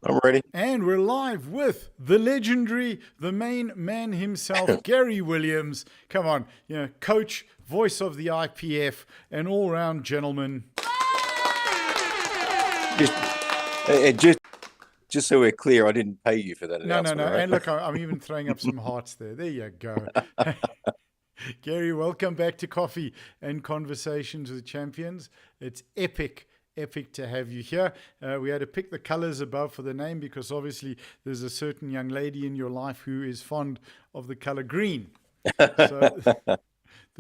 right. I'm ready. And we're live with the legendary, the main man himself, Gary Williams. Come on, coach, voice of the IPF, an all-round gentleman. Just, just so we're clear, I didn't pay you for that No. announcement, right? And look, I'm even throwing up some hearts there. There you go. Gary, welcome back to Coffee and Conversations with Champions. It's epic to have you here. We had to pick the colors above for the name because obviously there's a certain young lady in your life who is fond of the color green. So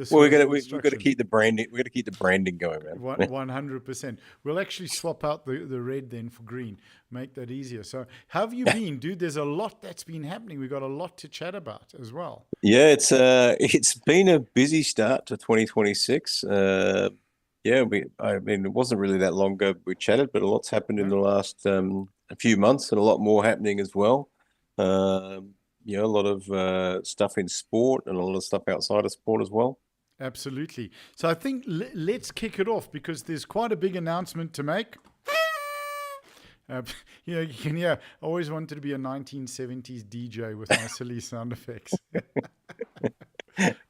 Well, we've got to keep the branding. We've got to keep the branding going, man. 100%. We'll actually swap out the red then for green. Make that easier. So how have you been, dude? There's a lot that's been happening. We've got a lot to chat about as well. Yeah, it's been a busy start to 2026. Yeah, I mean, it wasn't really that long ago we chatted, but a lot's happened in the last a few months, and a lot more happening as well. A lot of stuff in sport and a lot of stuff outside of sport as well. Absolutely. So I think let's kick it off because there's quite a big announcement to make. You can hear, I always wanted to be a 1970s DJ with my silly sound effects.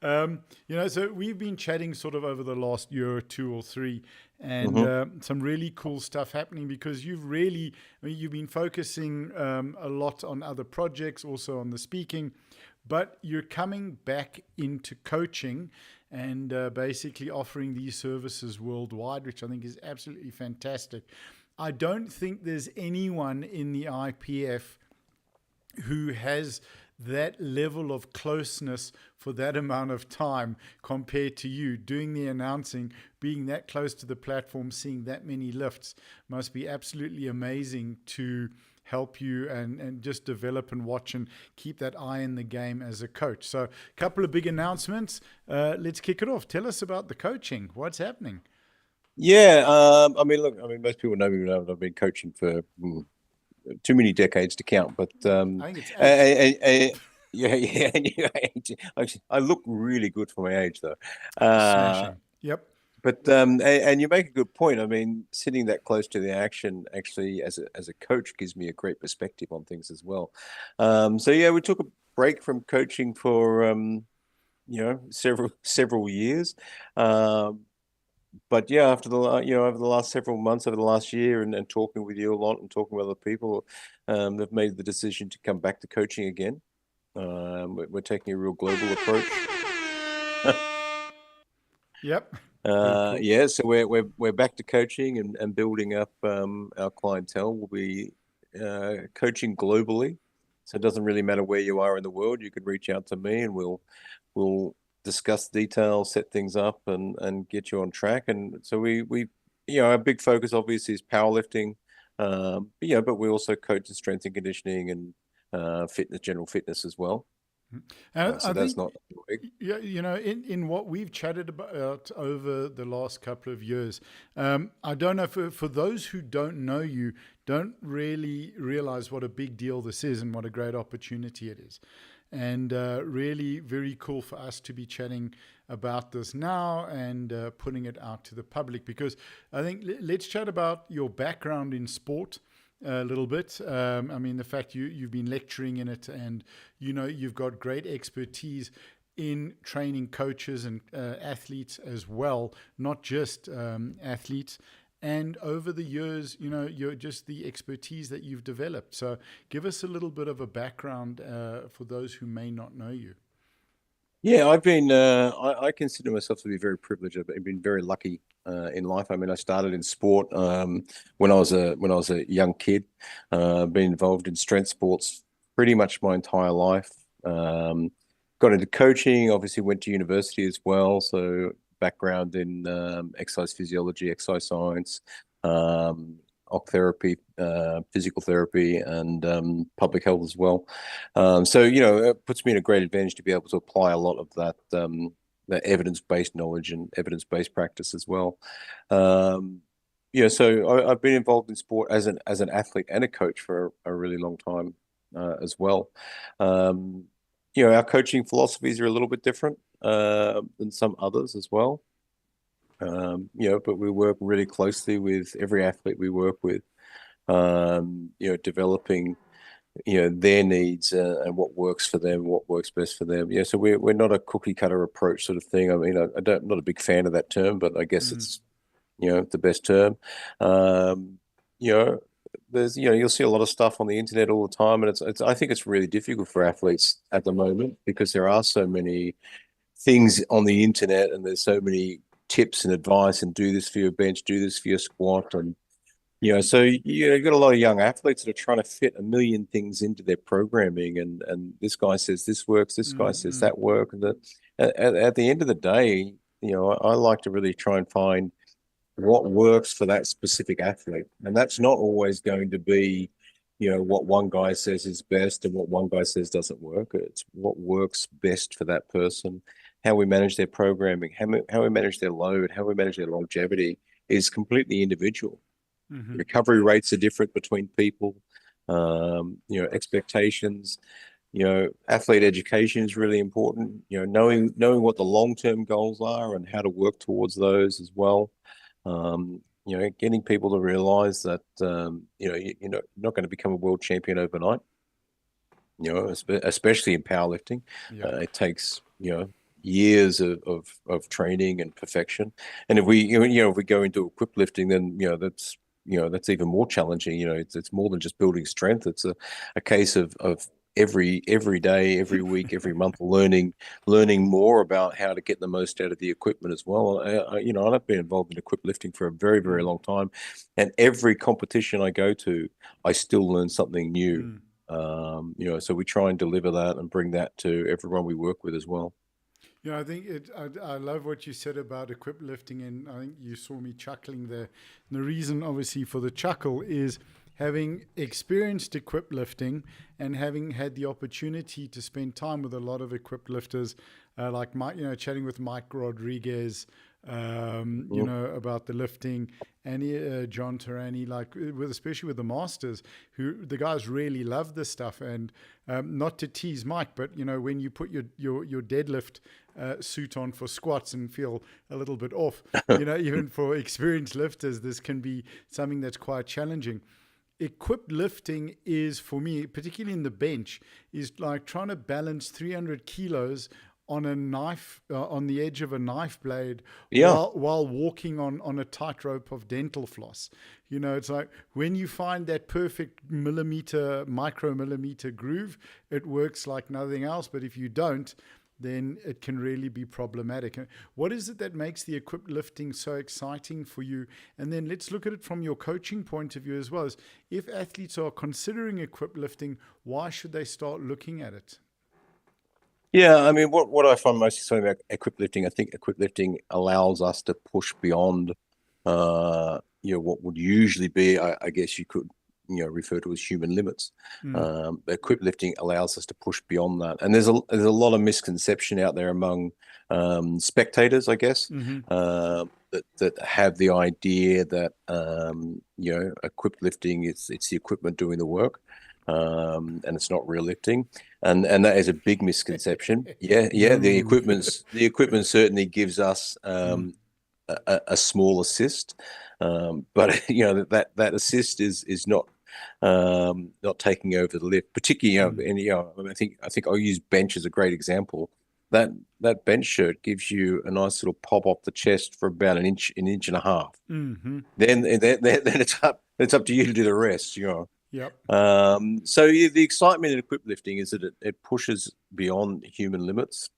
So we've been chatting sort of over the last year or two or three, and some really cool stuff happening because you've been focusing a lot on other projects, also on the speaking, but you're coming back into coaching and basically offering these services worldwide, which I think is absolutely fantastic. I don't think there's anyone in the IPF who has that level of closeness for that amount of time compared to you doing the announcing, being that close to the platform, seeing that many lifts must be absolutely amazing to help you and just develop and watch and keep that eye in the game as a coach. So a couple of big announcements. Let's kick it off. Tell us about the coaching. What's happening? Yeah, most people know me. I've been coaching for too many decades to count, but I think it's 8. yeah. I look really good for my age, though. Smashing. Yep. But and you make a good point. I mean, sitting that close to the action actually, as a coach, gives me a great perspective on things as well. So yeah, we took a break from coaching for several years. But yeah, after over the last several months, over the last year, and talking with you a lot and talking with other people, they've made the decision to come back to coaching again. We're taking a real global approach. Yep. Cool. Yeah, so we're back to coaching and building up our clientele. We'll be coaching globally, so it doesn't really matter where you are in the world. You could reach out to me, and we'll discuss details, set things up, and get you on track. And so we our big focus obviously is powerlifting, but we also coach in strength and conditioning and general fitness as well. And so I that's think, not big. in what we've chatted about over the last couple of years, I don't know, for those who don't know you, don't really realize what a big deal this is and what a great opportunity it is. And really very cool for us to be chatting about this now and putting it out to the public, because I think let's chat about your background in sport a little bit. The fact you've been lecturing in it, and you've got great expertise in training coaches and athletes as well, not just athletes. And over the years, you're just the expertise that you've developed. So give us a little bit of a background for those who may not know you. Yeah, I've been. I consider myself to be very privileged. I've been very lucky in life. I mean, I started in sport when I was a young kid. Been involved in strength sports pretty much my entire life. Got into coaching. Obviously, went to university as well. So background in exercise physiology, exercise science, occ therapy, physical therapy, and public health as well. So it puts me in a great advantage to be able to apply a lot of that evidence-based knowledge and evidence-based practice as well. So I've been involved in sport as an athlete and a coach for a really long time as well. Our coaching philosophies are a little bit different than some others as well. But we work really closely with every athlete we work with. developing their needs and what works for them, what works best for them. Yeah, so we're not a cookie cutter approach sort of thing. I mean, I'm not a big fan of that term, but I guess it's the best term. Um, you know, there's you'll see a lot of stuff on the internet all the time, and it's I think it's really difficult for athletes at the moment because there are so many things on the internet, and there's so many tips and advice, and do this for your bench, do this for your squat, and so you've got a lot of young athletes that are trying to fit a million things into their programming, and this guy says this works, this guy says that work, and at the end of the day, I like to really try and find what works for that specific athlete, and that's not always going to be, what one guy says is best and what one guy says doesn't work. It's what works best for that person. How we manage their programming, how we manage their load, how we manage their longevity is completely individual. Recovery rates are different between people. Expectations. Athlete education is really important. Knowing what the long-term goals are and how to work towards those as well. Getting people to realize that you're not going to become a world champion overnight. Especially in powerlifting, it takes years of training and perfection. And if we go into equip lifting, then that's even more challenging. It's more than just building strength. It's a case of every day, every week, every month, learning more about how to get the most out of the equipment as well. I've been involved in equip lifting for a very, very long time, and every competition I go to, I still learn something new. So we try and deliver that and bring that to everyone we work with as well. I think I love what you said about equip lifting, and I think you saw me chuckling there. And the reason, obviously, for the chuckle is having experienced equip lifting and having had the opportunity to spend time with a lot of equip lifters, like Mike, chatting with Mike Rodriguez, about the lifting, and John Tarani, especially with the masters, who the guys really love this stuff. And not to tease Mike, but when you put your deadlift suit on for squats and feel a little bit off, even for experienced lifters, this can be something that's quite challenging. Equipped lifting is, for me, particularly in the bench, is like trying to balance 300 kilos on a knife, on the edge of a knife blade, while walking on a tightrope of dental floss. It's like when you find that perfect micromillimeter groove, it works like nothing else. But if you don't, then it can really be problematic. What is it that makes the equipped lifting so exciting for you? And then let's look at it from your coaching point of view as well. As if athletes are considering equipped lifting, why should they start looking at it? Yeah, I mean, what I find most exciting about equip lifting, I think equip lifting allows us to push beyond, what would usually be, I guess you could, refer to as human limits. Equip lifting allows us to push beyond that, and there's a lot of misconception out there among spectators, I guess, that have the idea that equip lifting it's the equipment doing the work. And it's not real lifting, and that is a big misconception. The equipment certainly gives us a small assist, but that assist is not taking over the lift, particularly. And I think I'll use bench as a great example. That bench shirt gives you a nice little pop off the chest for about an inch and a half. Then it's up to you to do the rest. Yep. So the excitement in equip lifting is that it pushes beyond human limits.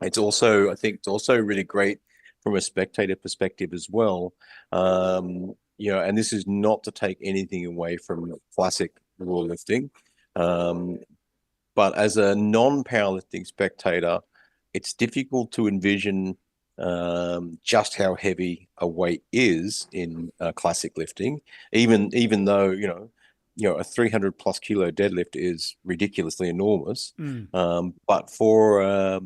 It's also, I think, it's also really great from a spectator perspective as well. And this is not to take anything away from classic raw lifting, but as a non-powerlifting spectator, it's difficult to envision just how heavy a weight is in classic lifting, even though a 300 plus kilo deadlift is ridiculously enormous. But for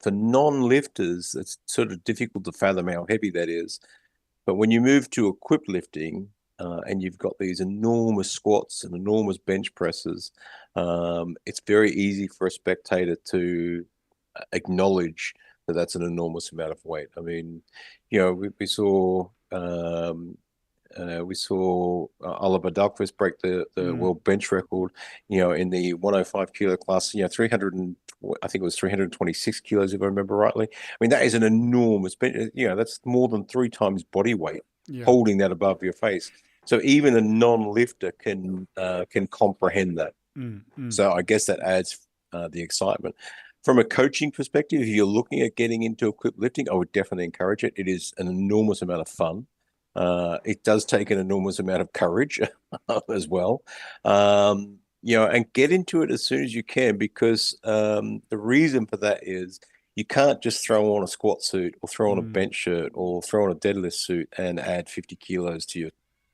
non-lifters, it's sort of difficult to fathom how heavy that is. But when you move to equip lifting, and you've got these enormous squats and enormous bench presses, it's very easy for a spectator to acknowledge that that's an enormous amount of weight. I mean, we saw We saw Oliver Dahlquist break the Mm. world bench record, in the 105 kilo class, 300 and I think it was 326 kilos, if I remember rightly. I mean, that is an enormous bench. That's more than 3 times body weight, Yeah. holding that above your face. So even a non-lifter can comprehend that. Mm. Mm. So I guess that adds the excitement. From a coaching perspective, if you're looking at getting into equipped lifting, I would definitely encourage it. It is an enormous amount of fun. It does take an enormous amount of courage as well. And get into it as soon as you can, because the reason for that is you can't just throw on a squat suit or throw on a Mm. bench shirt or throw on a deadlift suit and add 50 kilos to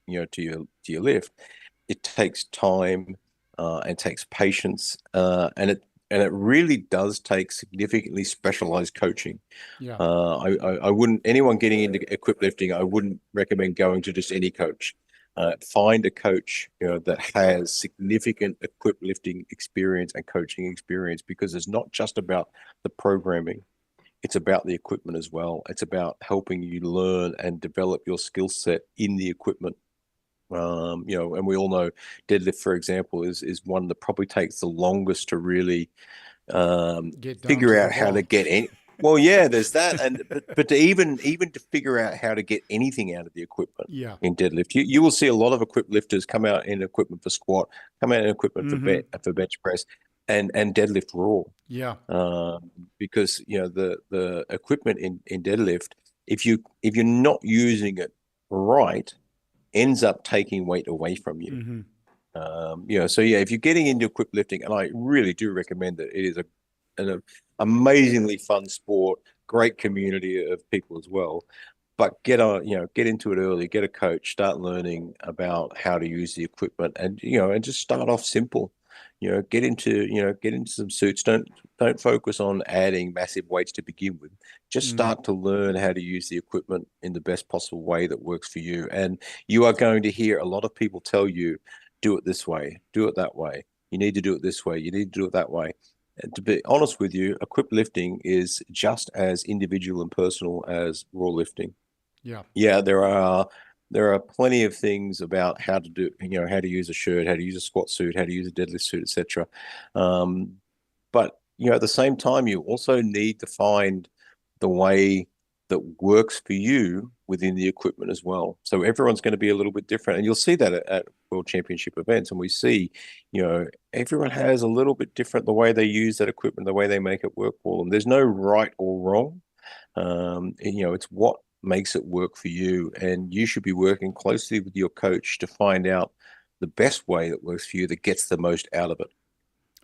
your lift. It takes time and takes patience, and it really does take significantly specialized coaching. Yeah. I wouldn't, anyone getting into equipped lifting, I wouldn't recommend going to just any coach. Find a coach that has significant equipped lifting experience and coaching experience, because it's not just about the programming. It's about the equipment as well. It's about helping you learn and develop your skill set in the equipment. And we all know deadlift, for example, is one that probably takes the longest to really Get down to figure the out how bar. to get any. Well, yeah, there's that, and but to even to figure out how to get anything out of the equipment Yeah. in deadlift, you will see a lot of equipped lifters come out in equipment for squat, come out in equipment Mm-hmm. for bench press, and deadlift raw, Yeah. because the equipment in deadlift, if you're not using it right, ends up taking weight away from you. Mm-hmm. So yeah, if you're getting into equipped lifting, and I really do recommend it, it is an amazingly fun sport, great community of people as well. But get into it early, get a coach, start learning about how to use the equipment, and just start off simple. Get into some suits. Don't focus on adding massive weights to begin with. Just Mm. start to learn how to use the equipment in the best possible way that works for you. And you are going to hear a lot of people tell you, do it this way, do it that way. You need to do it this way. You need to do it that way. And to be honest with you, equipped lifting is just as individual and personal as raw lifting. Yeah. Yeah, there are plenty of things about how to do, how to use a shirt, how to use a squat suit, how to use a deadlift suit, etc. Um, but at the same time, you also need to find the way that works for you within the equipment as well. So everyone's going to be a little bit different, and you'll see that at World Championship events. And we see, everyone has a little bit different the way they use that equipment, the way they make it work for them. There's no right or wrong. It's what makes it work for you, and you should be working closely with your coach to find out the best way that works for you, that gets the most out of it.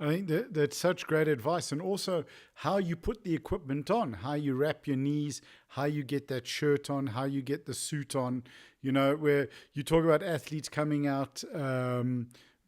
I think that's such great advice. And also how you put the equipment on, how you wrap your knees, how you get that shirt on, how you get the suit on, where you talk about athletes coming out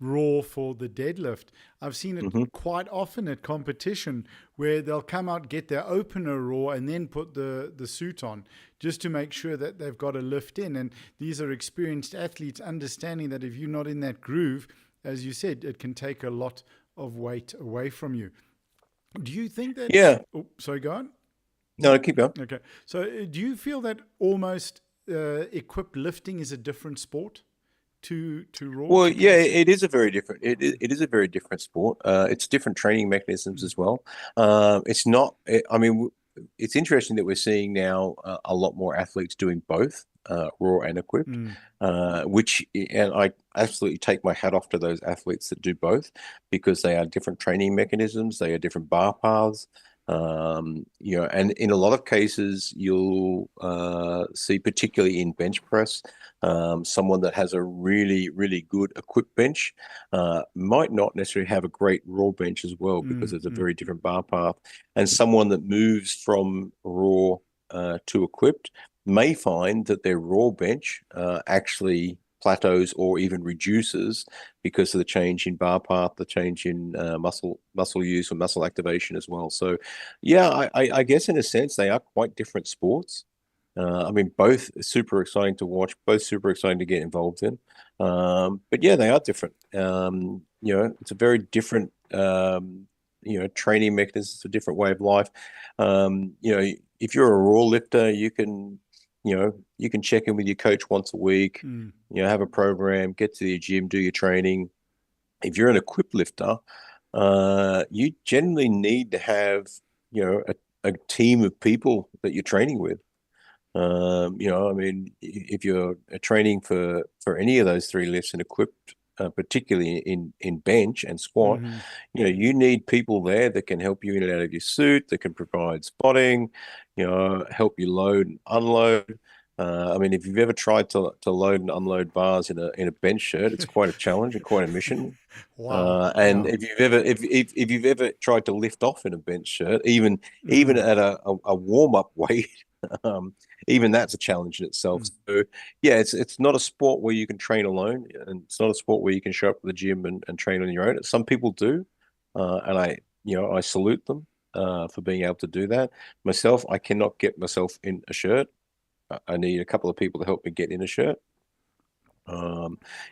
raw for the deadlift. I've seen it Hmm. quite often at competition where they'll come out, get their opener raw, and then put the suit on just to make sure that they've got a lift in. And these are experienced athletes understanding that if you're not in that groove, as you said, it can take a lot of weight away from you. Do you think that? Yeah. Oh, sorry, go on. No, keep going. Okay. So, do you feel that almost equipped lifting is a different sport to raw Well, to yeah, consider? it is a very different. It is a very different sport. It's different training mechanisms Mm. as well. It's not. I mean, it's interesting that we're seeing now a lot more athletes doing both, raw and equipped. Mm. And I absolutely take my hat off to those athletes that do both, because they are different training mechanisms. They are different bar paths. And in a lot of cases, you'll see, particularly in bench press, someone that has a really, really good equipped bench might not necessarily have a great raw bench as well, because Mm. it's a Mm. very different bar path. And someone that moves from raw to equipped may find that their raw bench actually plateaus or even reduces because of the change in bar path, the change in muscle use or muscle activation as well. So, yeah, I guess in a sense they are quite different sports. I mean, both super exciting to watch, both super exciting to get involved in. But yeah, they are different. It's a very different, training mechanism. It's a different way of life. If you're a raw lifter, you can you can check in with your coach once a week, Mm. have a program, get to the gym, do your training. If you're an equipped lifter, you generally need to have, a team of people that you're training with. I mean, if you're training for any of those three lifts and equipped, particularly in bench and squat, Mm-hmm. you need people there that can help you in and out of your suit, that can provide spotting, help you load and unload. I mean, if you've ever tried to load and unload bars in a bench shirt, it's quite a challenge and quite a mission. Wow. And Yeah. if you've ever tried to lift off in a bench shirt, even Mm. at a warm up weight, um, even that's a challenge in itself. Mm. So yeah, it's not a sport where you can train alone, and it's not a sport where you can show up at the gym and train on your own. Some people do, and I salute them for being able to do that. Myself, I cannot get myself in a shirt. I need a couple of people to help me get in a shirt.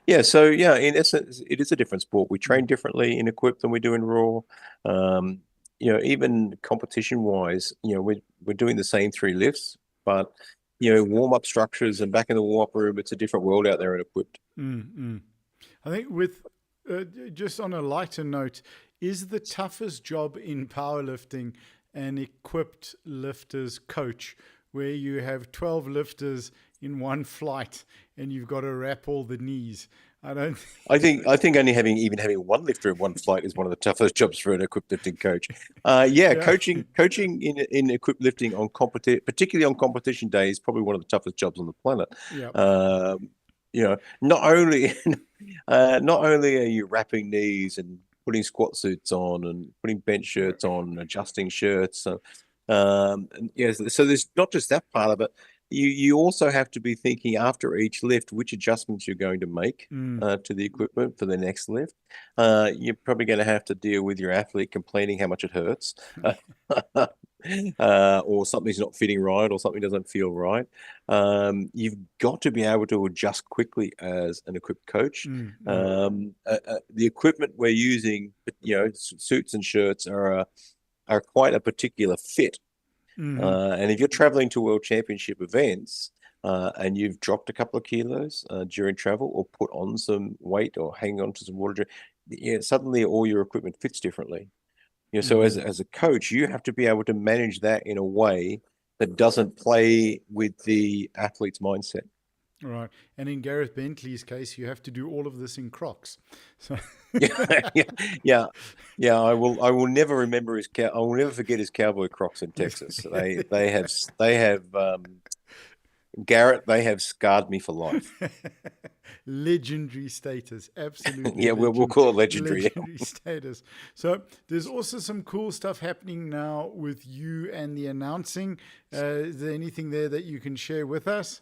Yeah, so yeah, in essence, it is a different sport. We train Mm. differently in equipped than we do in raw. Um, even competition wise, we're doing the same three lifts, but warm up structures and back in the warm up room, it's a different world out there in equipped. Mm. Mm. I think with just on a lighter note, is the toughest job in powerlifting an equipped lifters coach, where you have 12 lifters in one flight and you've got to wrap all the knees? I don't. I think only having one lifter in one flight is one of the toughest jobs for an equipped lifting coach. Yeah, Yeah. coaching in equipped lifting particularly on competition day, is probably one of the toughest jobs on the planet. Yeah. Not only not only are you wrapping knees and putting squat suits on and putting bench shirts on and adjusting shirts. And yes, so there's not just that part of it. You also have to be thinking after each lift which adjustments you're going to make Mm. to the equipment for the next lift. You're probably going to have to deal with your athlete complaining how much it hurts. Or something's not fitting right, or something doesn't feel right. You've got to be able to adjust quickly as an equipped coach. Mm. Mm. The equipment we're using, suits and shirts are quite a particular fit. Mm. And if you're traveling to world championship events and you've dropped a couple of kilos during travel, or put on some weight, or hang on to some water, suddenly all your equipment fits differently. So Mm. as a coach, you have to be able to manage that in a way that doesn't play with the athlete's mindset. Right. And in Gareth Bentley's case, you have to do all of this in Crocs. So Yeah, yeah, yeah, yeah. I will never remember I will never forget his cowboy Crocs in yes. Texas. They have Garrett. They have scarred me for life. Legendary status, absolutely Yeah, we'll call it legendary. legendary status. So there's also some cool stuff happening now with you and the announcing. Is there anything there that you can share with us?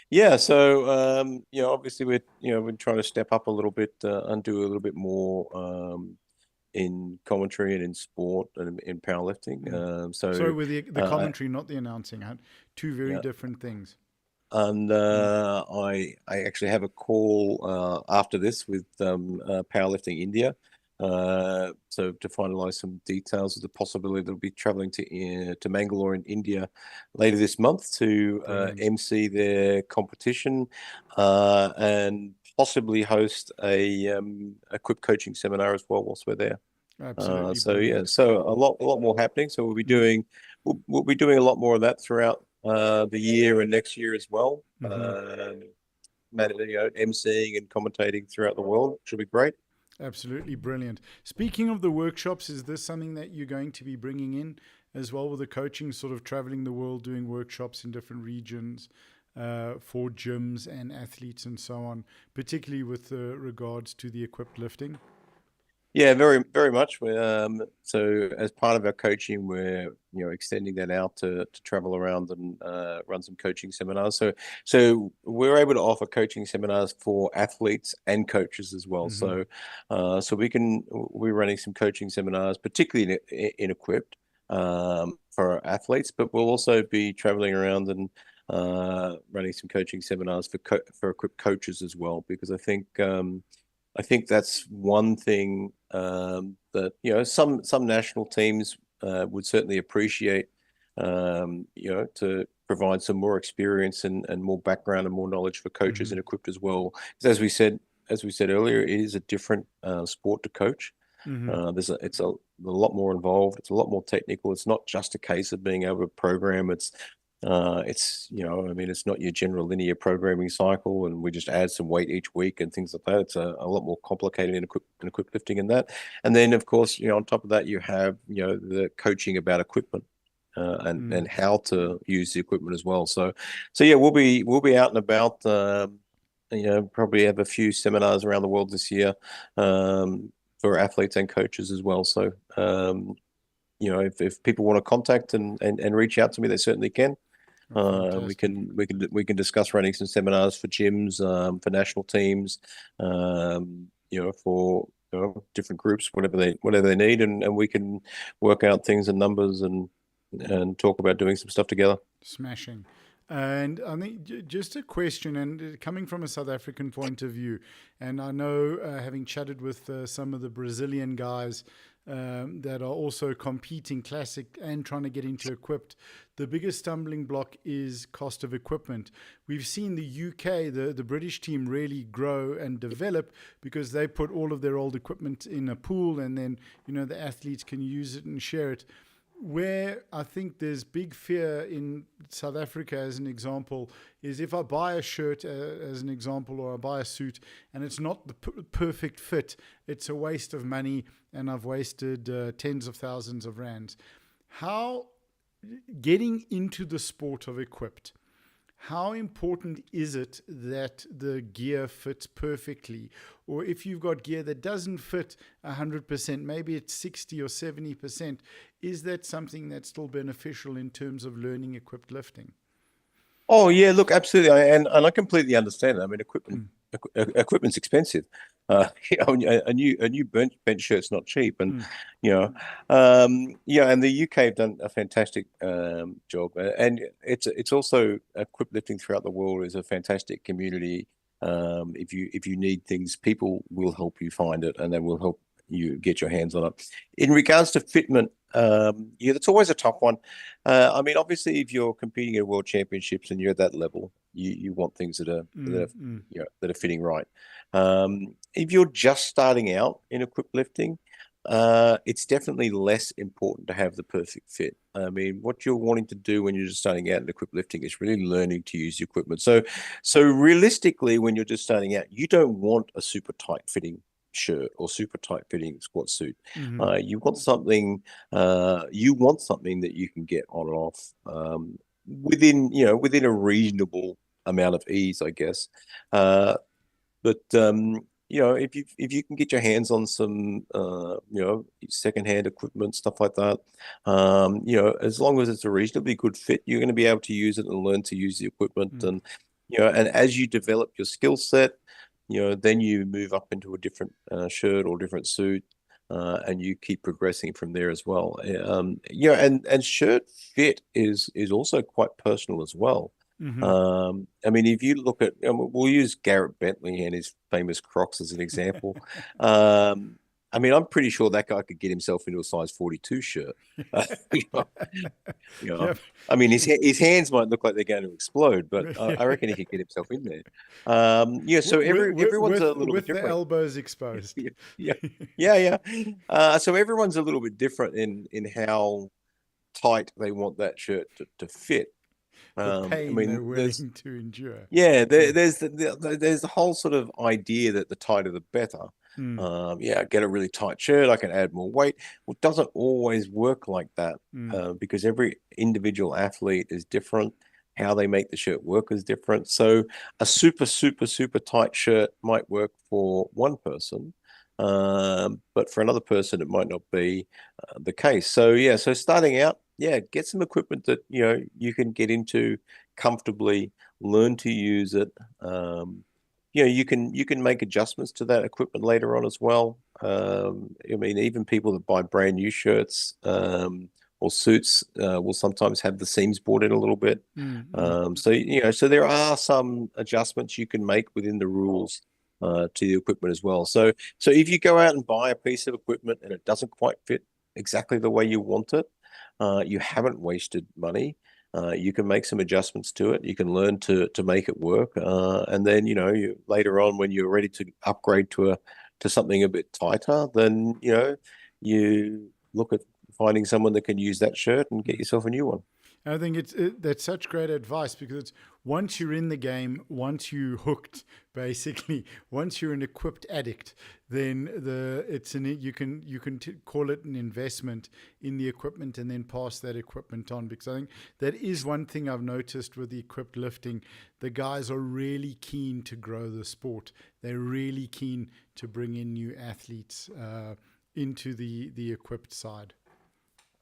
Yeah, so obviously we're trying to step up a little bit and do a little bit more in commentary and in sport and in powerlifting. Mm. Sorry, So with the uh, commentary, not the announcing. Two very yeah, different things. and Mm. I actually have a call after this with Powerlifting India. So to finalize some details of the possibility that we'll be traveling to Mangalore in India later this month to Brilliant. MC their competition and possibly host a quick coaching seminar as well whilst we're there. Absolutely So yeah, brilliant. so a lot more happening. So Mm. we'll be doing a lot more of that throughout the year and next year as well. Hmm. MCing and commentating throughout the world should be great. Absolutely brilliant. Speaking of the workshops, is this something that you're going to be bringing in as well with the coaching, sort of traveling the world, doing workshops in different regions for gyms and athletes and so on, particularly with regards to the equipped lifting? Yeah, very, very much. So as part of our coaching, we're extending that out to travel around and run some coaching seminars. So we're able to offer coaching seminars for athletes and coaches as well. Hmm. So we're running some coaching seminars, particularly in equipped for our athletes, but we'll also be traveling around and running some coaching seminars for equipped coaches as well, because I think that's one thing that some national teams would certainly appreciate to provide some more experience and more background and more knowledge for coaches and equipped as well. Because as we said earlier, it is a different sport to coach. It's a lot more involved. It's a lot more technical. It's not just a case of being able to program. It's it's not your general linear programming cycle, and we just add some weight each week and things like that. It's a lot more complicated in equipped lifting in that. And then, of course, on top of that, you have the coaching about equipment and how to use the equipment as well. So yeah, we'll be out and about. Probably have a few seminars around the world this year for athletes and coaches as well. So if people want to contact and reach out to me, they certainly can. We can discuss running some seminars for gyms, for national teams, for different groups, whatever they need, and we can work out things and numbers and talk about doing some stuff together. Smashing. And I think just a question, and coming from a South African point of view, and I know having chatted with some of the Brazilian guys that are also competing classic and trying to get into equipped, the biggest stumbling block is cost of equipment. We've seen the UK, the British team, really grow and develop because they put all of their old equipment in a pool, and then the athletes can use it and share it. Where I think there's big fear in South Africa, as an example, is if I buy a shirt, as an example, or I buy a suit, and it's not the perfect fit, it's a waste of money, and I've wasted tens of thousands of rands. How, getting into the sport of equipped, how important is it that the gear fits perfectly? Or if you've got gear that doesn't fit 100%, maybe it's 60 or 70%, is that something that's still beneficial in terms of learning equipped lifting? Oh yeah, look, absolutely, and I completely understand that. I mean, equipment's expensive. A new bench shirt's not cheap, and and the UK have done a fantastic job, and it's also equipped lifting throughout the world is a fantastic community. If you need things, people will help you find it, and they will help you get your hands on it. In regards to fitment, that's always a tough one. I mean, obviously, if you're competing at world championships and you're at that level, you want things that are fitting right. If you're just starting out in equipped lifting, it's definitely less important to have the perfect fit. I mean, what you're wanting to do when you're just starting out in equipped lifting is really learning to use the equipment. So realistically, when you're just starting out, you don't want a super tight fitting shirt or super tight fitting squat suit. You want something that you can get on and off within a reasonable amount of ease, I guess. But if you can get your hands on some secondhand equipment, stuff like that, as long as it's a reasonably good fit, you're going to be able to use it and learn to use the equipment. And and as you develop your skill set, then you move up into a different shirt or different suit, and you keep progressing from there as well. And shirt fit is also quite personal as well. I mean, if you look at, we'll use Garrett Bentley and his famous Crocs as an example. I mean, I'm pretty sure that guy could get himself into a size 42 shirt. Yep. I mean, his hands might look like they're going to explode, but I reckon he could get himself in there. So everyone's a little bit different. With the elbows exposed. Yeah. So everyone's a little bit different in how tight they want that shirt to fit. The pain they're willing to endure. Yeah, there's the whole sort of idea that the tighter the better. Get a really tight shirt, I can add more weight. Well, it doesn't always work like that because every individual athlete is different. How they make the shirt work is different. So a super, super, super tight shirt might work for one person, but for another person, it might not be the case. So so starting out, get some equipment that you can get into comfortably, learn to use it. You can make adjustments to that equipment later on as well. I mean, even people that buy brand new shirts or suits will sometimes have the seams bored in a little bit. So there are some adjustments you can make within the rules to the equipment as well. So if you go out and buy a piece of equipment and it doesn't quite fit exactly the way you want it, you haven't wasted money. You can make some adjustments to it. You can learn to make it work, and then you later on when you're ready to upgrade to something a bit tighter, then you look at finding someone that can use that shirt and get yourself a new one. I think that's such great advice, because it's once you're in the game, once you're hooked, basically, once you're an equipped addict, then you can call it an investment in the equipment and then pass that equipment on. Because I think that is one thing I've noticed with the equipped lifting. The guys are really keen to grow the sport. They're really keen to bring in new athletes into the equipped side.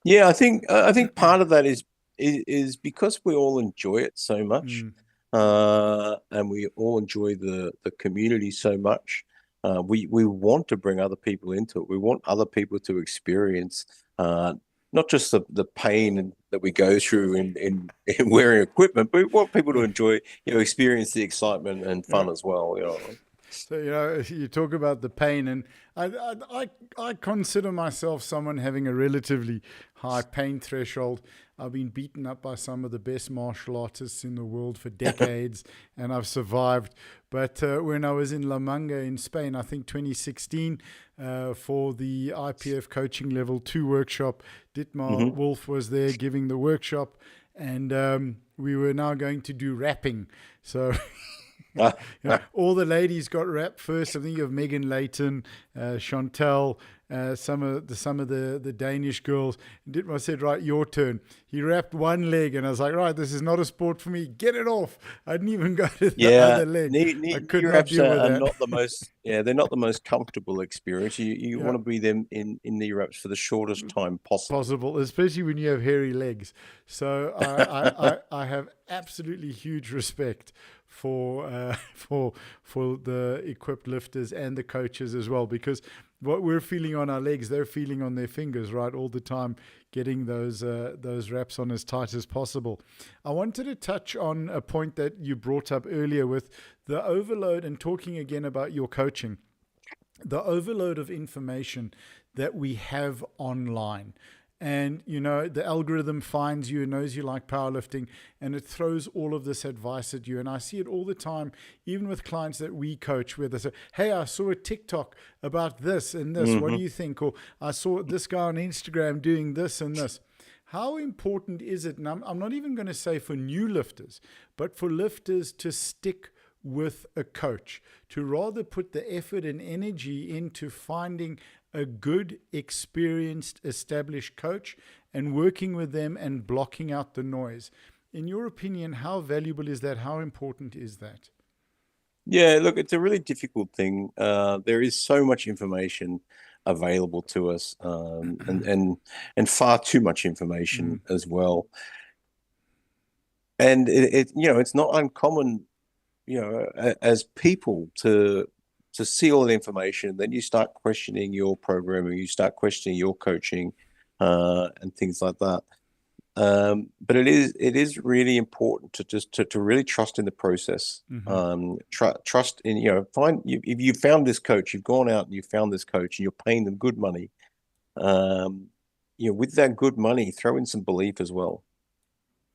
Yeah, I think part of that is because we all enjoy it so much, and we all enjoy the community so much. We want to bring other people into it. We want other people to experience not just the pain that we go through in wearing equipment, but we want people to enjoy, experience the excitement and Yeah. fun as well. So, you talk about the pain, and I consider myself someone having a relatively high pain threshold. I've been beaten up by some of the best martial artists in the world for decades, and I've survived. But when I was in La Manga in Spain, I think 2016, for the IPF Coaching Level 2 workshop, Dietmar Wolf was there giving the workshop, and we were now going to do rapping. So all the ladies got rapped first. I think of Megan Layton, Chantel, some of the Danish girls. And Dietmar said, "Right, your turn." He rapped one leg, and I was like, "Right, this is not a sport for me. Get it off." I didn't even go to the other leg. I could not deal with that. Not the most, they're not the most comfortable experience. You Yeah. want to be them in knee wraps for the shortest time possible. Especially when you have hairy legs. So I have absolutely huge respect for the equipped lifters and the coaches as well, because what we're feeling on our legs, they're feeling on their fingers, right, all the time, getting those wraps on as tight as possible. I wanted to touch on a point that you brought up earlier with the overload, and talking again about your coaching, the overload of information that we have online. And, the algorithm finds you and knows you like powerlifting, and it throws all of this advice at you. And I see it all the time, even with clients that we coach, where they say, "Hey, I saw a TikTok about this and this. What do you think?" Or, "I saw this guy on Instagram doing this and this." How important is it? And I'm not even going to say for new lifters, but for lifters to stick with a coach, to rather put the effort and energy into finding a good, experienced, established coach and working with them and blocking out the noise. In your opinion, how valuable is that? How important is that? Yeah, look, it's a really difficult thing. There is so much information available to us, and far too much information as well. And it's not uncommon, as people to see all the information. Then you start questioning your programming, you start questioning your coaching, and things like that. But it is really important to really trust in the process. Trust in, if you found this coach, you've gone out and you found this coach and you're paying them good money. With that good money, throw in some belief as well.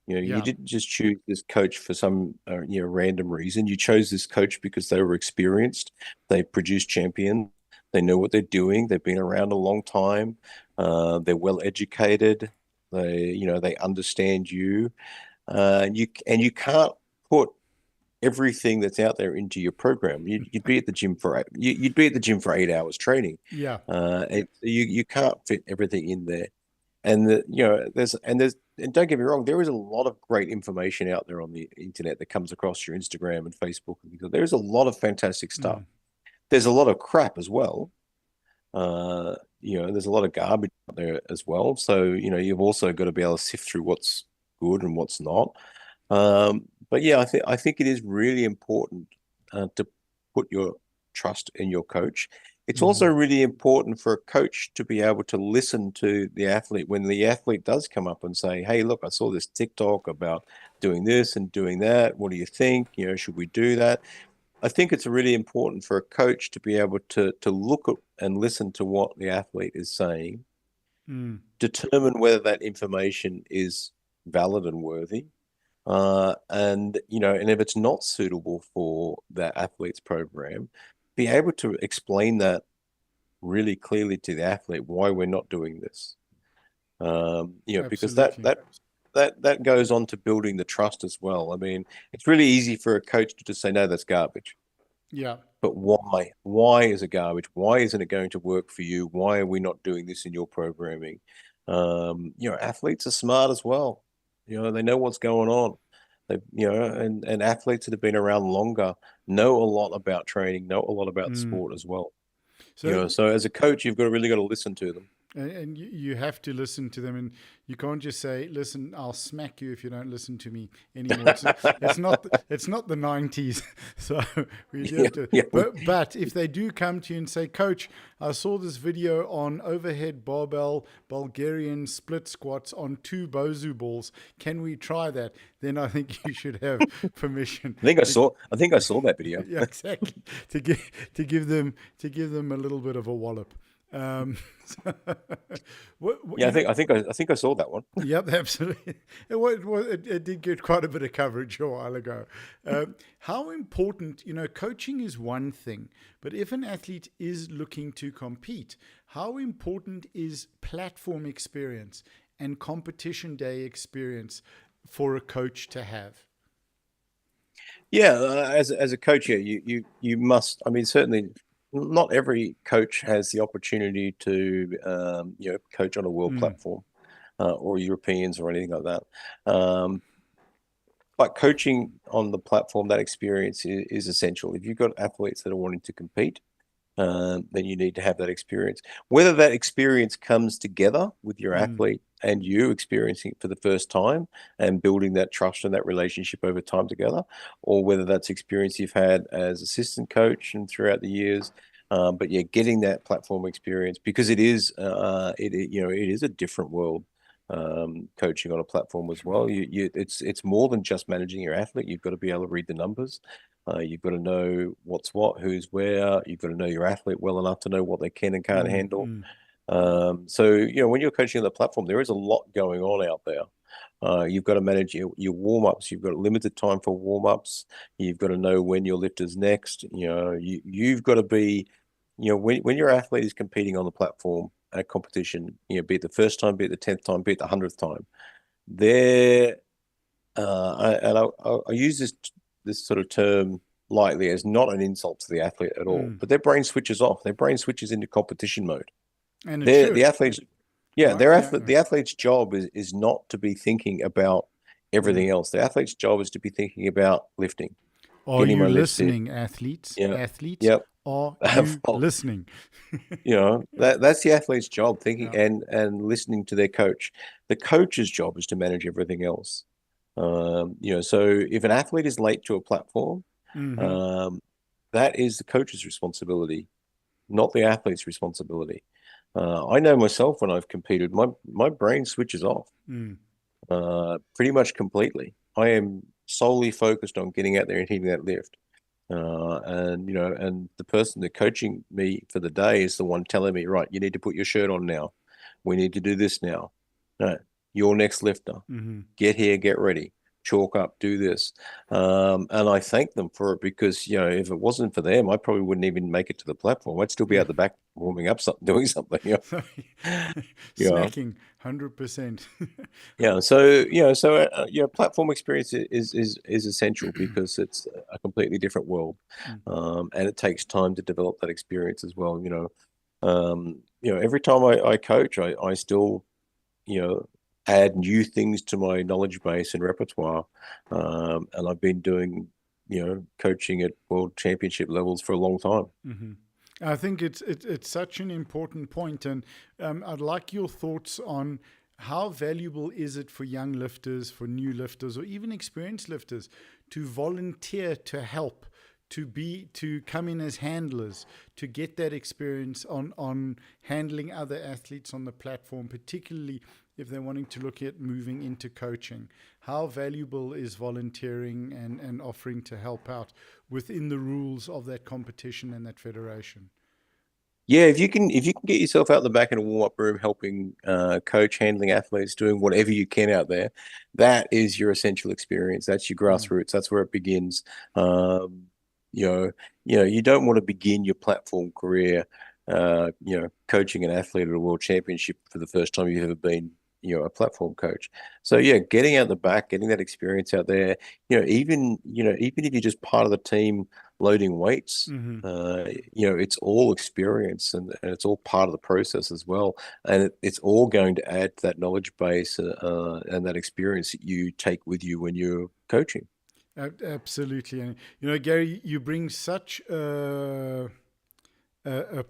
You didn't just choose this coach for some random reason. You chose this coach because they were experienced, they produced champions, they know what they're doing, they've been around a long time, they're well educated, they understand you, and you can't put everything that's out there into your program. You'd be at the gym for 8 hours training. Yeah. And you can't fit everything in there. And and don't get me wrong, there is a lot of great information out there on the internet that comes across your Instagram and Facebook. There's a lot of fantastic stuff. There's a lot of crap as well. There's a lot of garbage out there as well. So, you've also got to be able to sift through what's good and what's not. But yeah, I think it is really important to put your trust in your coach. It's also really important for a coach to be able to listen to the athlete when the athlete does come up and say, "Hey, look, I saw this TikTok about doing this and doing that. What do you think? Should we do that?" I think it's really important for a coach to be able to look at and listen to what the athlete is saying, determine whether that information is valid and worthy. And if it's not suitable for that athlete's program, be able to explain that really clearly to the athlete why we're not doing this. Because that goes on to building the trust as well. I mean, it's really easy for a coach to just say, no, that's garbage. Yeah. But why? Why is it garbage? Why isn't it going to work for you? Why are we not doing this in your programming? Athletes are smart as well. They know what's going on. And athletes that have been around longer know a lot about training, know a lot about sport as well. So as a coach, you've really got to listen to them. And you have to listen to them, and you can't just say, "Listen, I'll smack you if you don't listen to me anymore." It's not the 90s, so we do have to. But if they do come to you and say, "Coach, I saw this video on overhead barbell Bulgarian split squats on 2 Bozu balls. Can we try that?" Then I think you should have permission. I think I saw that video. Yeah, exactly. To give them a little bit of a wallop. I think I saw that one. Yep, absolutely. It did get quite a bit of coverage a while ago. How important, coaching is one thing, but if an athlete is looking to compete, how important is platform experience and competition day experience for a coach to have? Yeah, as a coach, you must. I mean, certainly, not every coach has the opportunity to coach on a world platform or Europeans or anything like that. But coaching on the platform, that experience is essential. If you've got athletes that are wanting to compete, then you need to have that experience. Whether that experience comes together with your athlete and you experiencing it for the first time and building that trust and that relationship over time together, or whether that's experience you've had as assistant coach and throughout the years. But getting that platform experience, because it is a different world. Coaching on a platform as well. It's more than just managing your athlete. You've got to be able to read the numbers. You've got to know what's what, who's where. You've got to know your athlete well enough to know what they can and can't handle. So when you're coaching on the platform, there is a lot going on out there. You've got to manage your warm-ups. You've got limited time for warm-ups. You've got to know when your lift is next. You've got to be, when your athlete is competing on the platform at a competition, be it the first time, be it the 10th time, be it the 100th time, I use this sort of term lightly as not an insult to the athlete at all, but their brain switches off. Their brain switches into competition mode. And the athletes, the athlete's job is not to be thinking about everything else. The athlete's job is to be thinking about lifting. Are you listening, athletes? Athletes, are you listening? That's the athlete's job, thinking and listening to their coach. The coach's job is to manage everything else. So if an athlete is late to a platform, that is the coach's responsibility, not the athlete's responsibility. I know myself when I've competed, my brain switches off pretty much completely. I am solely focused on getting out there and hitting that lift. And the person that's coaching me for the day is the one telling me, right, you need to put your shirt on now. We need to do this now. No, your next lifter. Get here, get ready. Chalk up, do this. And I thank them for it because, if it wasn't for them, I probably wouldn't even make it to the platform. I'd still be out the back warming up something, doing something. Snacking, 100%. So platform experience is essential because it's a completely different world, and it takes time to develop that experience as well. Every time I coach, I still, add new things to my knowledge base and repertoire, and I've been doing, coaching at world championship levels for a long time. I think it's such an important point, and I'd like your thoughts on how valuable is it for young lifters, for new lifters, or even experienced lifters to volunteer to help, to come in as handlers, to get that experience on handling other athletes on the platform, particularly if they're wanting to look at moving into coaching. How valuable is volunteering and offering to help out within the rules of that competition and that federation? Yeah, if you can get yourself out the back in a warm-up room, helping coach, handling athletes, doing whatever you can out there, that is your essential experience. That's your Mm. grassroots. That's where it begins. Um, you know, you don't want to begin your platform career, coaching an athlete at a world championship for the first time you've ever been, a platform coach. So yeah, getting out the back, getting that experience out there, even if you're just part of the team loading weights, Mm-hmm. it's all experience and it's all part of the process as well. And it's all going to add to that knowledge base and that experience that you take with you when you're coaching. Absolutely. And, Gary, you bring such a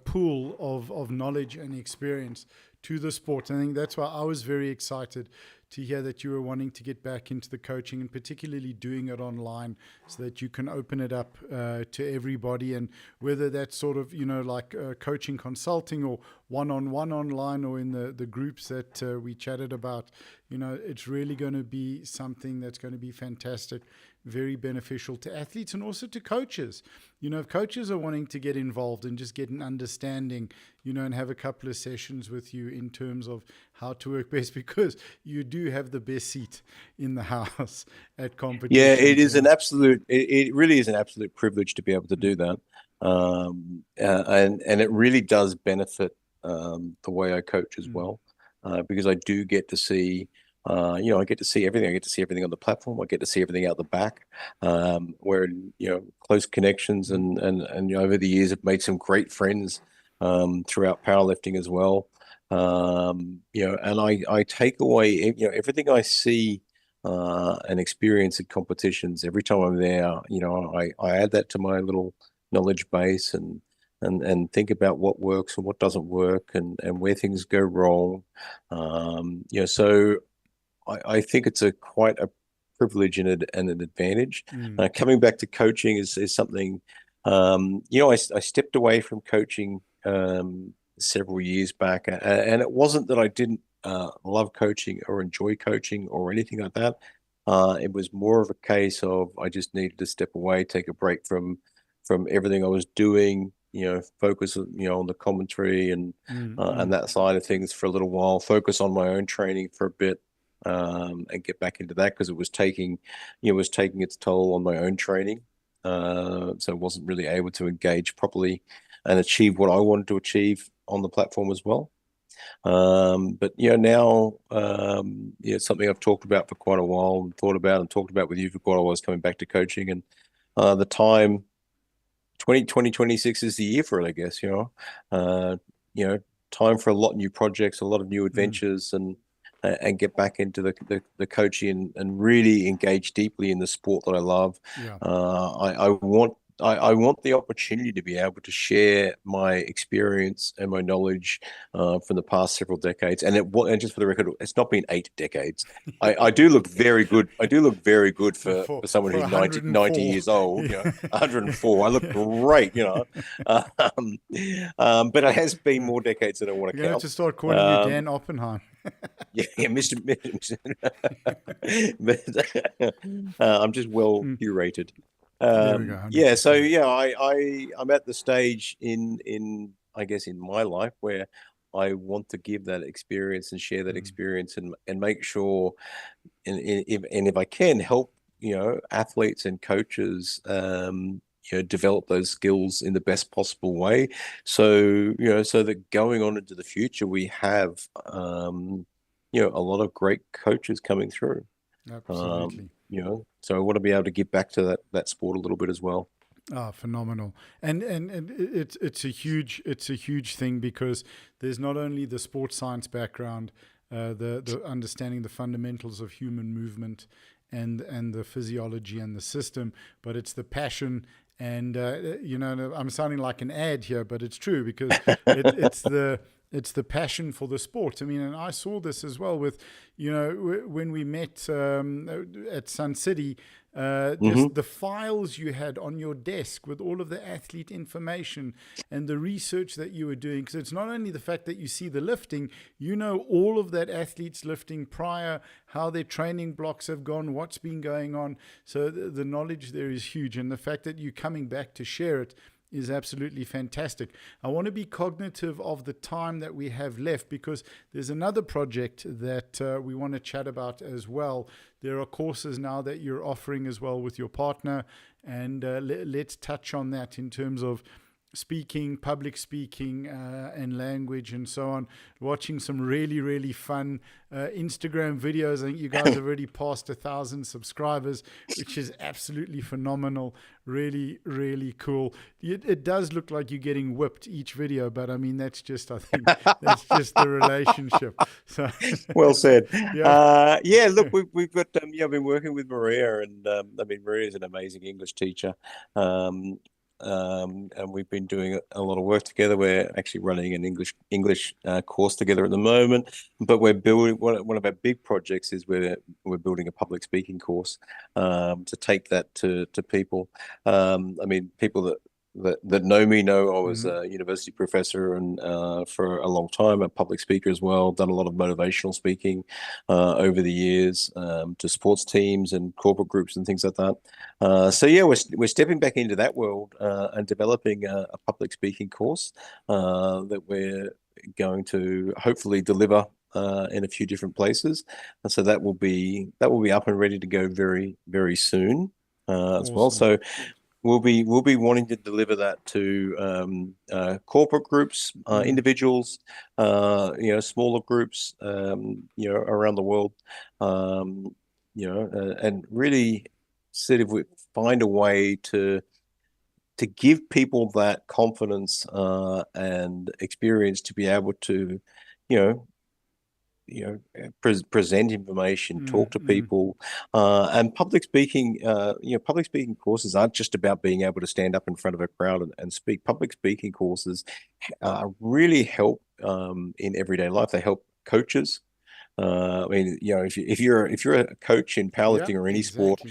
pool of knowledge and experience to the sport. And I think that's why I was very excited to hear that you were wanting to get back into the coaching and particularly doing it online so that you can open it up to everybody. And whether that's sort of, like coaching consulting or one-on-one online or in the groups that we chatted about, it's really going to be something that's going to be fantastic, very beneficial to athletes and also to coaches. If coaches are wanting to get involved and just get an understanding, and have a couple of sessions with you in terms of how to work best, because you do have the best seat in the house at Yeah, it competitions. is an absolute, it really is an absolute privilege to be able to do that. And it really does benefit the way I coach as Mm. well, because I do get to see, I get to see everything. I get to see everything on the platform. I get to see everything out the back. Where close connections Mm. and over the years I've made some great friends throughout powerlifting as well. And I take away everything I see and experience at competitions. Every time I'm there, I add that to my little knowledge base and think about what works and what doesn't work and where things go wrong. So I think it's a quite a privilege and an advantage. Mm. Coming back to coaching is something, I stepped away from coaching several years back, and it wasn't that I didn't love coaching or enjoy coaching or anything like that. It was more of a case of I just needed to step away, take a break from everything I was doing, focus, on the commentary Mm. and Mm. that side of things for a little while, focus on my own training for a bit, and get back into that because it was taking its toll on my own training. So I wasn't really able to engage properly and achieve what I wanted to achieve on the platform as well. But now it's something I've talked about for quite a while and thought about and talked about with you for quite a while, is coming back to coaching. And the time 2026 is the year for it, I guess. Uh, you know, time for a lot of new projects, a lot of new Mm. adventures, and get back into the coaching and really engage deeply in the sport that I love. Yeah. I want the opportunity to be able to share my experience and my knowledge from the past several decades. And just for the record, it's not been 8 decades. I do look very good. I do look very good for someone For who's 90 104. years old, Yeah. 104. I look Yeah. great, Um, but it has been more decades than I want We're to going to have count. to start calling you Um, Dan Oppenheim. yeah, Mr. but I'm just well Mm. curated. There we go, Yeah, so 100%. yeah, I'm at the stage in I guess in my life where I want to give that experience and share that Mm. experience and make sure and if I can help athletes and coaches develop those skills in the best possible way, so that going on into the future we have a lot of great coaches coming through. Absolutely. So I want to be able to give back to that sport a little bit as well. Ah, phenomenal. And it's a huge thing because there's not only the sports science background, the understanding the fundamentals of human movement and the physiology and the system, but it's the passion. And I'm sounding like an ad here, but it's true because it's the passion for the sport. I mean, and I saw this as well with, when we met at Sun City. Hmm. The files you had on your desk with all of the athlete information and the research that you were doing. Because it's not only the fact that you see the lifting, all of that athlete's lifting prior, how their training blocks have gone, what's been going on. So the knowledge there is huge. And the fact that you're coming back to share it is absolutely fantastic. I want to be cognitive of the time that we have left, because there's another project that we want to chat about as well. There are courses now that you're offering as well with your partner, and let's touch on that in terms of speaking, public speaking, and language and so on. Watching some really, really fun Instagram videos. I think you guys have already passed 1,000 subscribers, which is absolutely phenomenal. Really, really cool. It does look like you're getting whipped each video, but I mean, that's just, I think, that's just the relationship. So, Well said. yeah. Yeah, look, we've got I've been working with Maria, and I mean, Maria is an amazing English teacher. And we've been doing a lot of work together. We're actually running an English course together at the moment. But we're building one of our big projects is we're building a public speaking course to take that to people. I mean, people that know me know I was a university professor and for a long time, a public speaker as well. Done a lot of motivational speaking over the years to sports teams and corporate groups and things like that. So yeah, we're stepping back into that world and developing a public speaking course that we're going to hopefully deliver in a few different places, and so that will be up and ready to go very, very soon as well. So we'll be wanting to deliver that to corporate groups, individuals, smaller groups, around the world, and really sort of find a way to give people that confidence and experience to be able to, present information, talk to people, and public speaking. Public speaking courses aren't just about being able to stand up in front of a crowd and speak. Public speaking courses really help in everyday life. They help coaches. I mean, if you're a coach in powerlifting or any sport,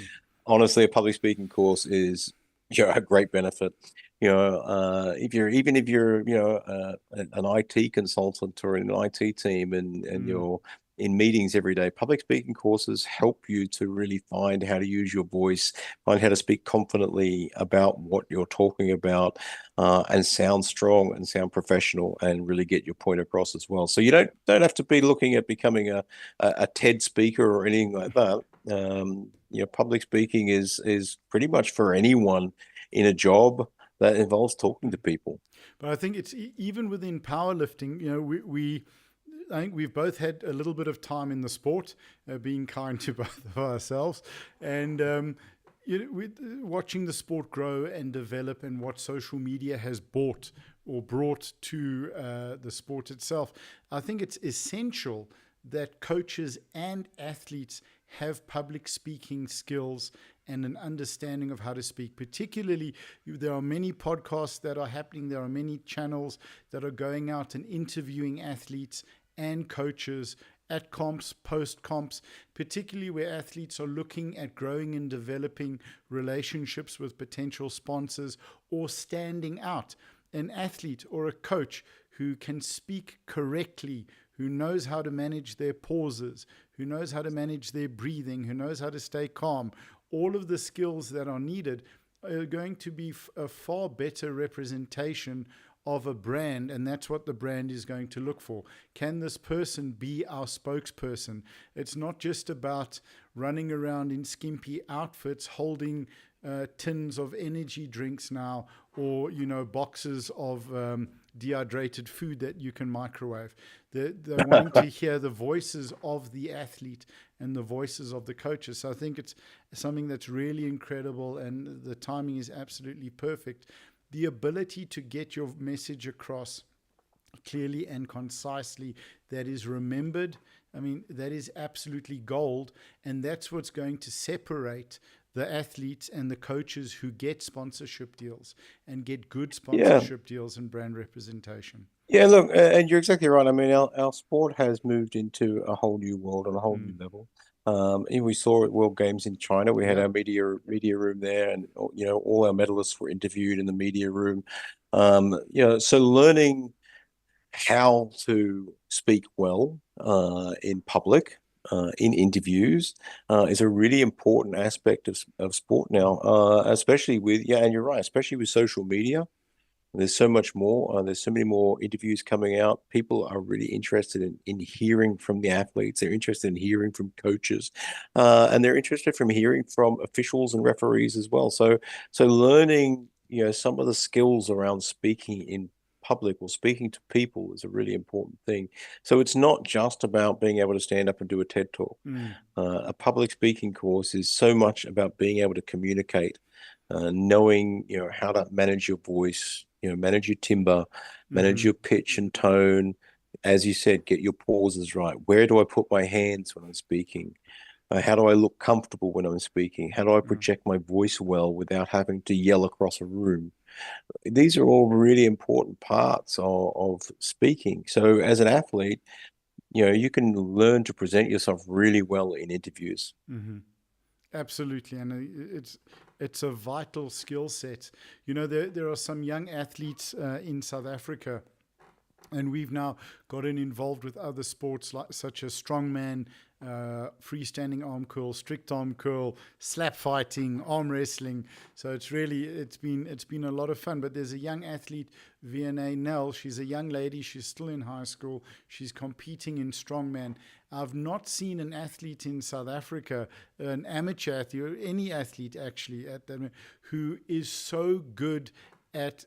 honestly, a public speaking course is a great benefit. If you're an IT consultant or in an IT team and you're in meetings every day, public speaking courses help you to really find how to use your voice, find how to speak confidently about what you're talking about, and sound strong and sound professional and really get your point across as well. So you don't have to be looking at becoming a TED speaker or anything like that. Public speaking is pretty much for anyone in a job that involves talking to people. But I think it's even within powerlifting, I think we've both had a little bit of time in the sport, being kind to both of ourselves, and watching the sport grow and develop, and what social media has brought to the sport itself. I think it's essential that coaches and athletes have public speaking skills and an understanding of how to speak. Particularly, there are many podcasts that are happening. There are many channels that are going out and interviewing athletes and coaches at comps, post comps, particularly where athletes are looking at growing and developing relationships with potential sponsors or standing out. An athlete or a coach who can speak correctly, who knows how to manage their pauses, who knows how to manage their breathing, who knows how to stay calm, all of the skills that are needed are going to be a far better representation of a brand, and that's what the brand is going to look for. Can this person be our spokesperson? It's not just about running around in skimpy outfits holding tins of energy drinks now, or boxes of dehydrated food that you can microwave. They're wanting to hear the voices of the athlete and the voices of the coaches. So I think it's something that's really incredible, and the timing is absolutely perfect. The ability to get your message across clearly and concisely, that is remembered, I mean, that is absolutely gold. And that's what's going to separate the athletes and the coaches who get sponsorship deals and get good sponsorship deals and brand representation. Yeah, look, and you're exactly right. I mean, our sport has moved into a whole new world on a whole new level. And we saw at World Games in China, we had our media room there, and all our medalists were interviewed in the media room. So learning how to speak well in public, in interviews, is a really important aspect of sport now, especially with, and you're right, especially with social media. There's so much more. There's so many more interviews coming out. People are really interested in hearing from the athletes. They're interested in hearing from coaches, and they're interested from hearing from officials and referees as well. So learning, some of the skills around speaking in public or speaking to people is a really important thing. So it's not just about being able to stand up and do a TED talk. Mm, A public speaking course is so much about being able to communicate, knowing how to manage your voice, manage your timbre, manage mm-hmm, your pitch and tone. As you said, get your pauses right. Where do I put my hands when I'm speaking? How do I look comfortable when I'm speaking? How do I mm, project my voice well without having to yell across a room? These are all really important parts of speaking. So as an athlete, you can learn to present yourself really well in interviews. mm-hmm. Absolutely, and it's a vital skill set. There are some young athletes in South Africa, and we've now gotten involved with other sports such as strongman, freestanding arm curl, strict arm curl, slap fighting, arm wrestling. So it's been a lot of fun. But there's a young athlete, VNA Nell. She's a young lady. She's still in high school. She's competing in strongman. I've not seen an athlete in South Africa, an amateur athlete, or any athlete actually, who is so good at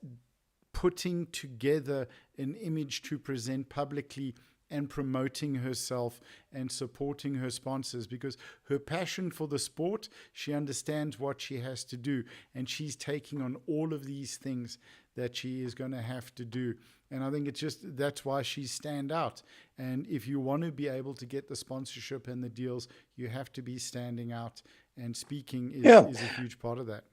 putting together an image to present publicly and promoting herself and supporting her sponsors, because her passion for the sport, she understands what she has to do, and she's taking on all of these things that she is going to have to do. And I think that's why she's stand out. And if you want to be able to get the sponsorship and the deals, you have to be standing out, and speaking Yeah. is a huge part of that.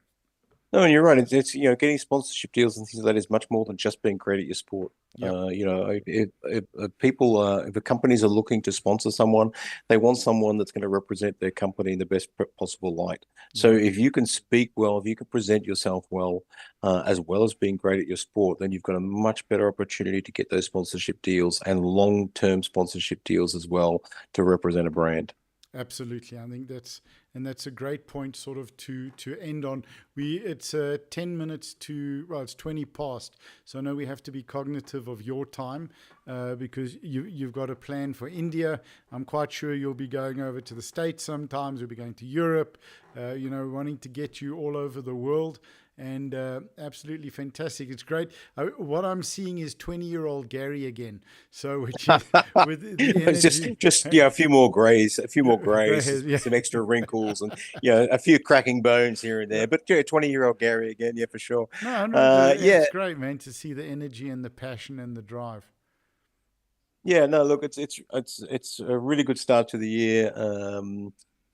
No, and you're right. It's getting sponsorship deals and things like that is much more than just being great at your sport. Yep. If people, if the companies are looking to sponsor someone, they want someone that's going to represent their company in the best possible light. So Yep. if you can speak well, if you can present yourself well as being great at your sport, then you've got a much better opportunity to get those sponsorship deals and long-term sponsorship deals as well to represent a brand. Absolutely, I think that's a great point, sort of to end on. It's 10 minutes to, well, it's 20 past, so I know we have to be cognitive of your time, because you've got a plan for India. I'm quite sure you'll be going over to the States sometimes. You'll be going to Europe. Wanting to get you all over the world. And absolutely fantastic. It's great. What I'm seeing is 20-year-old Gary again. So, which is with the It's energy. just a few more grays, Grey hairs, yeah. some extra wrinkles, and a few cracking bones here and there. But 20-year-old Gary again, yeah, for sure. No, 100. Yeah, It's great, man, to see the energy and the passion and the drive. yeah. No, look, it's a really good start to the year.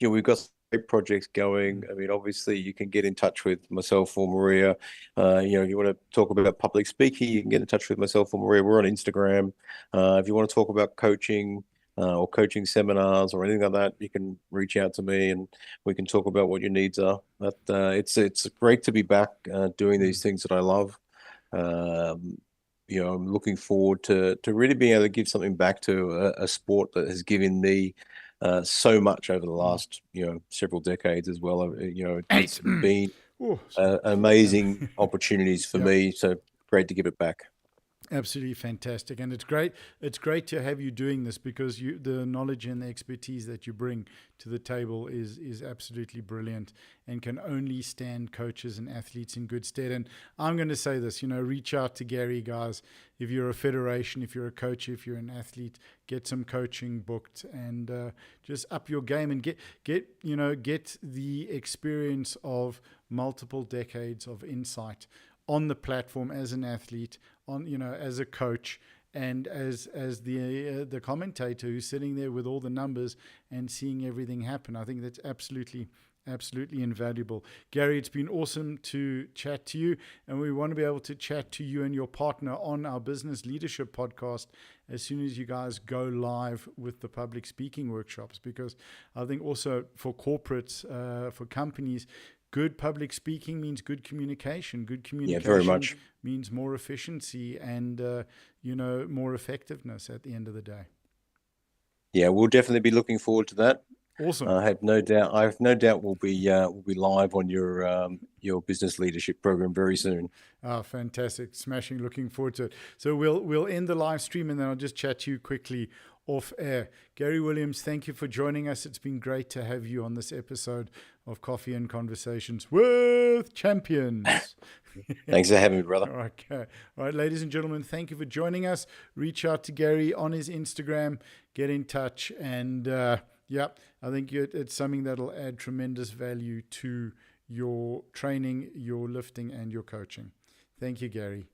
We've got some great projects going. Mm. I mean, obviously, you can get in touch with myself or Maria. If you want to talk about public speaking, you can get in touch with myself or Maria. We're on Instagram. If you want to talk about coaching or coaching seminars or anything like that, you can reach out to me and we can talk about what your needs are. But it's great to be back doing Mm. these things that I love. I'm looking forward to really being able to give something back to a sport that has given me so much over the Mm. last several decades as well. Eight. It's been Oh, slow down. amazing opportunities for Yep. me. So great to give it back. Absolutely fantastic, and it's great. It's great to have you doing this, because the knowledge and the expertise that you bring to the table is absolutely brilliant, and can only stand coaches and athletes in good stead. And I'm going to say this: reach out to Gary, guys. If you're a federation, if you're a coach, if you're an athlete, get some coaching booked, and just up your game, and get the experience of multiple decades of insight on the platform as an athlete, as a coach, and as the commentator who's sitting there with all the numbers and seeing everything happen. I think that's absolutely invaluable. Gary, it's been awesome to chat to you, and we want to be able to chat to you and your partner on our business leadership podcast as soon as you guys go live with the public speaking workshops, because I think also for corporates, for companies, good public speaking means good communication. Good Yeah, very communication much. means more efficiency and more effectiveness at the end of the day. Yeah, we'll definitely be looking forward to that. Awesome. I have no doubt we'll be live on your business leadership program very soon. Oh, fantastic. Smashing. Looking forward to it. So we'll end the live stream and then I'll just chat to you quickly off air. Gary Williams, thank you for joining us. It's been great to have you on this episode of Coffee and Conversations with Champions. Thanks for having me, brother. Okay. All right, ladies and gentlemen, thank you for joining us. Reach out to Gary on his Instagram, get in touch, and yeah, I think it's something that'll add tremendous value to your training, your lifting, and your coaching. Thank you, Gary.